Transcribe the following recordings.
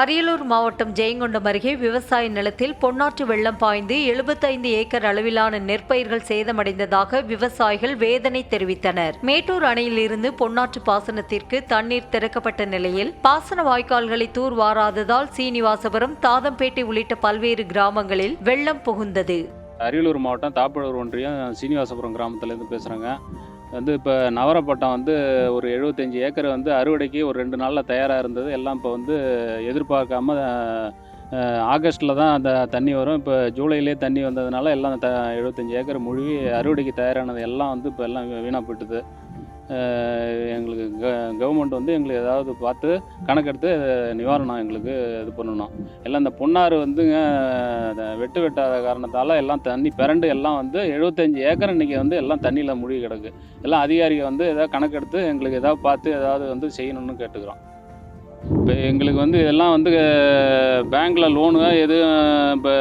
அரியலூர் மாவட்டம் ஜெயங்கொண்டம் அருகே விவசாய நிலத்தில் பொன்னாற்று வெள்ளம் பாய்ந்து 75 ஏக்கர் அளவிலான நெற்பயிர்கள் சேதமடைந்ததாக விவசாயிகள் வேதனை தெரிவித்தனர். மேட்டூர் அணையிலிருந்து பொன்னாற்று பாசனத்திற்கு தண்ணீர் திறக்கப்பட்ட நிலையில் பாசன வாய்க்கால்களை தூர்வாராததால் சீனிவாசபுரம், தாதம்பேட்டை உள்ளிட்ட பல்வேறு கிராமங்களில் வெள்ளம் புகுந்தது. அரியலூர் மாவட்டம் தாப்பழூர் ஒன்றியம் சீனிவாசபுரம் கிராமத்திலேருந்து பேசுகிறேங்க. இப்போ நவரப்பட்டம் ஒரு 75 ஏக்கர் அறுவடைக்கு ஒரு 2 நாளில் தயாராக இருந்தது. எல்லாம் இப்போ எதிர்பார்க்காம ஆகஸ்ட்டில் தான் அந்த தண்ணி வரும். இப்போ ஜூலையிலே தண்ணி வந்ததுனால எல்லாம் 75 ஏக்கர் முழுவி அறுவடைக்கு தயாரானது எல்லாம் இப்போ எல்லாம் வீணாக போயிட்டுது. எங்களுக்கு கவர்மெண்ட் எங்களுக்கு ஏதாவது பார்த்து கணக்கெடுத்து நிவாரணம் எங்களுக்கு இது பண்ணணும். எல்லாம் இந்த பொன்னாறு வெட்டு வெட்டாத காரணத்தால் எல்லாம் தண்ணி பிறண்டு எல்லாம் 75 ஏக்கர் இன்றைக்கி எல்லாம் தண்ணியில் மூழ்கி கிடக்கு. எல்லாம் அதிகாரிகள் ஏதாவது கணக்கெடுத்து எங்களுக்கு ஏதாவது பார்த்து ஏதாவது செய்யணும்னு கேட்டுக்கிறோம். இப்போ எங்களுக்கு இதெல்லாம் பேங்க்கில் லோனு எதுவும் இப்போ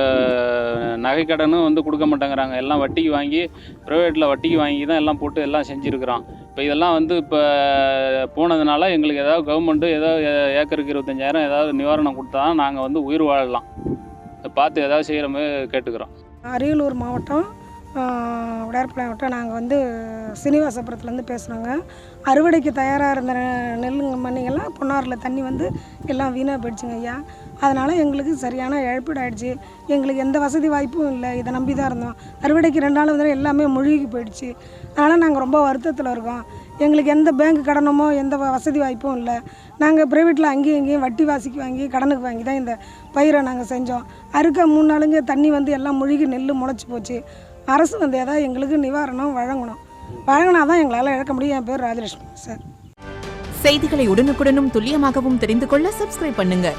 நகைக்கடனும் கொடுக்க மாட்டேங்கிறாங்க. எல்லாம் வட்டிக்கு வாங்கி ப்ரைவேட்டில் வட்டிக்கு வாங்கி தான் எல்லாம் போட்டு எல்லாம் செஞ்சுருக்குறோம். இப்போ இதெல்லாம் இப்போ போனதுனால எங்களுக்கு ஏதாவது கவர்மெண்ட்டு ஏதாவது ஏக்கருக்கு 25,000 ஏதாவது நிவாரணம் கொடுத்தா தான் நாங்கள் உயிர் வாழலாம். பார்த்து ஏதாவது செய்கிற மாதிரி கேட்டுக்கிறோம். அரியலூர் மாவட்டம் விடையார்பாளையம் மாவட்டம் நாங்கள் சீனிவாசபுரத்துலேருந்து பேசுகிறோங்க. அறுவடைக்கு தயாராக இருந்த நெல் மண்ணிகள்லாம் பொன்னாரில் தண்ணி எல்லாம் வீணாக போயிடுச்சுங்க ஐயா. அதனால் எங்களுக்கு சரியான இழப்பீடு ஆகிடுச்சு. எங்களுக்கு எந்த வசதி வாய்ப்பும் இல்லை. இதை நம்பி தான் இருந்தோம். அறுவடைக்கு 2 நாள் எல்லாமே மூழ்கி போயிடுச்சு. அதனால் நாங்கள் ரொம்ப வருத்தத்தில் இருக்கோம். எங்களுக்கு எந்த பேங்க் கடனமோ எந்த வசதி வாய்ப்பும் இல்லை. நாங்கள் ப்ரைவேட்டில் அங்கேயும் இங்கேயும் வட்டி வாசிக்கு வாங்கி கடனுக்கு வாங்கி தான் இந்த பயிரை நாங்கள் செஞ்சோம். அறுக்க 3 நாளுங்க தண்ணி எல்லாம் மூழ்கி நெல் முளைச்சி போச்சு. அரசு ஏதாவது எங்களுக்கு நிவாரணம் வழங்கினா தான் எங்களால் இழக்க முடியும். என் பேர் ராஜலட்சுமி சார். செய்திகளை உடனுக்குடனும் துல்லியமாகவும் தெரிந்து கொள்ள சப்ஸ்கிரைப் பண்ணுங்க.